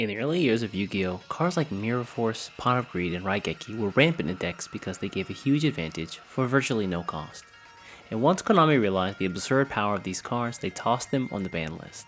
In the early years of Yu-Gi-Oh!, cards like Mirror Force, Pot of Greed, and Raigeki were rampant in decks because they gave a huge advantage for virtually no cost. And once Konami realized the absurd power of these cards, they tossed them on the ban list.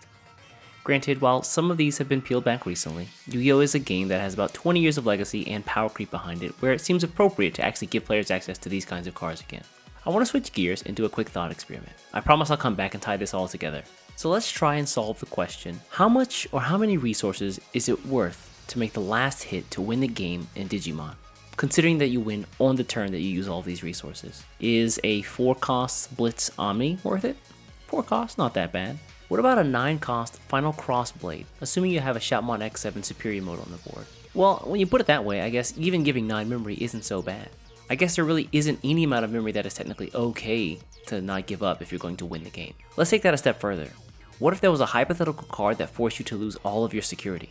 Granted, while some of these have been peeled back recently, Yu-Gi-Oh! Is a game that has about 20 years of legacy and power creep behind it, where it seems appropriate to actually give players access to these kinds of cards again. I want to switch gears and do a quick thought experiment. I promise I'll come back and tie this all together. So let's try and solve the question, how much or how many resources is it worth to make the last hit to win the game in Digimon? Considering that you win on the turn that you use all these resources. Is a 4 cost Blitz Omni worth it? 4 costs, not that bad. What about a 9 cost Final Crossblade, assuming you have a Shoutmon X7 Superior mode on the board? Well, when you put it that way, I guess even giving 9 memory isn't so bad. I guess there really isn't any amount of memory that is technically okay to not give up if you're going to win the game. Let's take that a step further. What if there was a hypothetical card that forced you to lose all of your security?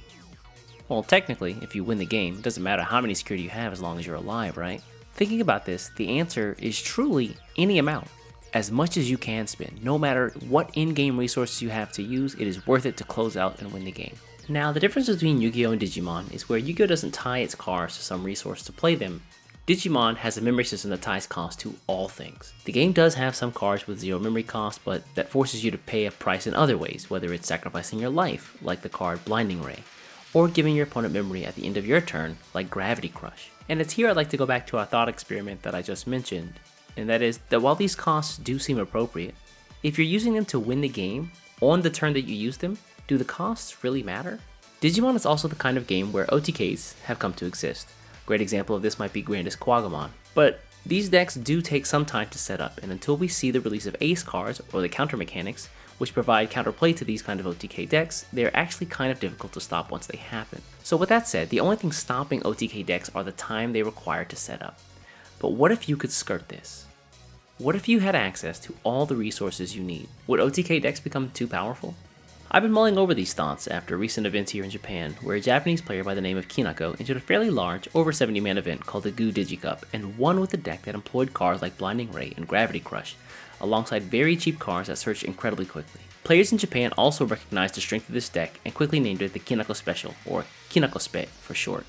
Well, technically, if you win the game, it doesn't matter how many security you have as long as you're alive, right? Thinking about this, the answer is truly any amount. As much as you can spend, no matter what in-game resources you have to use, it is worth it to close out and win the game. Now, the difference between Yu-Gi-Oh! And Digimon is where Yu-Gi-Oh! Doesn't tie its cards to some resource to play them. Digimon has a memory system that ties cost to all things. The game does have some cards with 0 memory cost, but that forces you to pay a price in other ways, whether it's sacrificing your life, like the card Blinding Ray, or giving your opponent memory at the end of your turn, like Gravity Crush. And it's here I'd like to go back to our thought experiment that I just mentioned, and that is that while these costs do seem appropriate, if you're using them to win the game, on the turn that you use them, do the costs really matter? Digimon is also the kind of game where OTKs have come to exist. Great example of this might be Grandest Quagamon. But these decks do take some time to set up, and until we see the release of Ace cards, or the counter mechanics, which provide counterplay to these kind of OTK decks, they're actually kind of difficult to stop once they happen. So with that said, the only thing stopping OTK decks are the time they require to set up. But what if you could skirt this? What if you had access to all the resources you need? Would OTK decks become too powerful? I've been mulling over these thoughts after recent events here in Japan, where a Japanese player by the name of Kinako entered a fairly large, over 70-man event called the Goo Digicup, and won with a deck that employed cards like Blinding Ray and Gravity Crush, alongside very cheap cards that searched incredibly quickly. Players in Japan also recognized the strength of this deck and quickly named it the Kinako Special, or Kinako-Spe for short.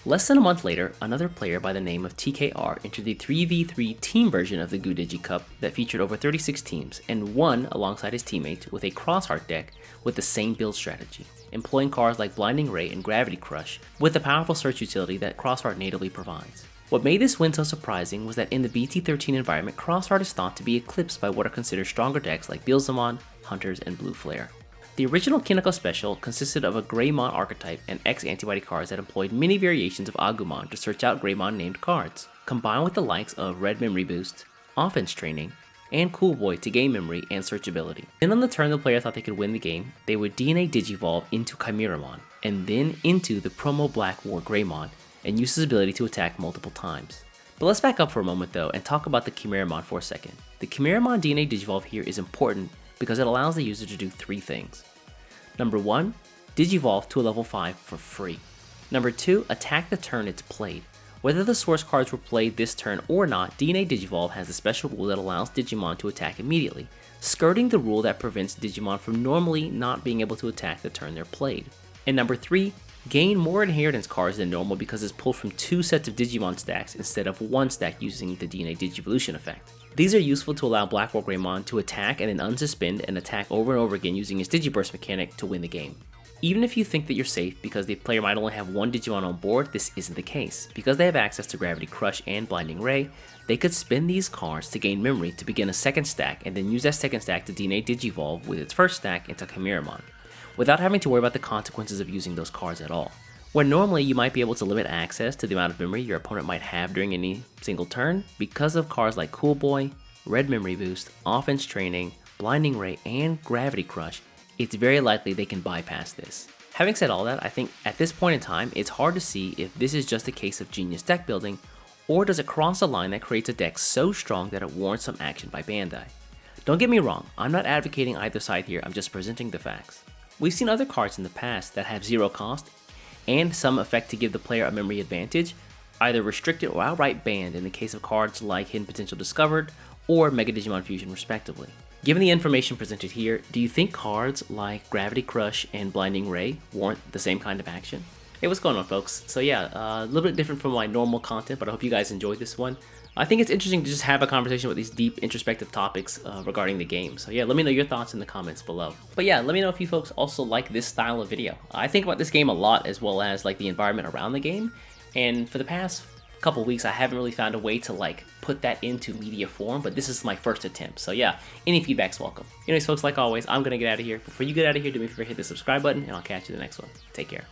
Less than a month later, another player by the name of TKR entered the 3v3 team version of the Goo Digicup that featured over 36 teams, and won alongside his teammates with a Crossheart deck with the same build strategy, employing cards like Blinding Ray and Gravity Crush with the powerful search utility that Crossheart natively provides. What made this win so surprising was that in the BT13 environment, Crossheart is thought to be eclipsed by what are considered stronger decks like Beelzemon, Hunters, and Blue Flare. The original Kinako Special consisted of a Greymon archetype and X-antibody cards that employed many variations of Agumon to search out Greymon named cards, combined with the likes of Red Memory Boost, Offense Training, and Cool Boy to gain memory and searchability. Then on the turn the player thought they could win the game, they would DNA Digivolve into Chimeramon, and then into the promo Black War Greymon, and use his ability to attack multiple times. But let's back up for a moment though and talk about the Chimeramon for a second. The Chimeramon DNA Digivolve here is important because it allows the user to do 3 things. Number 1, Digivolve to a level 5 for free. Number 2, attack the turn it's played. Whether the source cards were played this turn or not, DNA Digivolve has a special rule that allows Digimon to attack immediately, skirting the rule that prevents Digimon from normally not being able to attack the turn they're played. And number 3, gain more inheritance cards than normal because it's pulled from 2 sets of Digimon stacks instead of 1 stack using the DNA Digivolution effect. These are useful to allow Black War Greymon to attack and then unsuspend and attack over and over again using his Digiburst mechanic to win the game. Even if you think that you're safe because the player might only have 1 Digimon on board, this isn't the case. Because they have access to Gravity Crush and Blinding Ray, they could spend these cards to gain memory to begin a second stack and then use that second stack to DNA Digivolve with its first stack into Chimeramon, without having to worry about the consequences of using those cards at all. Where normally you might be able to limit access to the amount of memory your opponent might have during any single turn, because of cards like Cool Boy, Red Memory Boost, Offense Training, Blinding Ray, and Gravity Crush, it's very likely they can bypass this. Having said all that, I think at this point in time, it's hard to see if this is just a case of genius deck building, or does it cross a line that creates a deck so strong that it warrants some action by Bandai. Don't get me wrong, I'm not advocating either side here, I'm just presenting the facts. We've seen other cards in the past that have 0 cost, and some effect to give the player a memory advantage, either restricted or outright banned in the case of cards like Hidden Potential Discovered, or Mega Digimon Fusion respectively. Given the information presented here, do you think cards like Gravity Crush and Blinding Ray warrant the same kind of action? Hey, what's going on, folks? So yeah, a little bit different from my normal content, but I hope you guys enjoyed this one. I think it's interesting to just have a conversation with these deep, introspective topics regarding the game. So yeah, let me know your thoughts in the comments below. But yeah, let me know if you folks also like this style of video. I think about this game a lot, as well as like the environment around the game. And for the past couple weeks, I haven't really found a way to like put that into media form, but this is my first attempt. So yeah, any feedback's welcome. Anyways, folks, like always, I'm gonna get out of here. Before you get out of here, do me a favor, hit the subscribe button, and I'll catch you in the next one. Take care.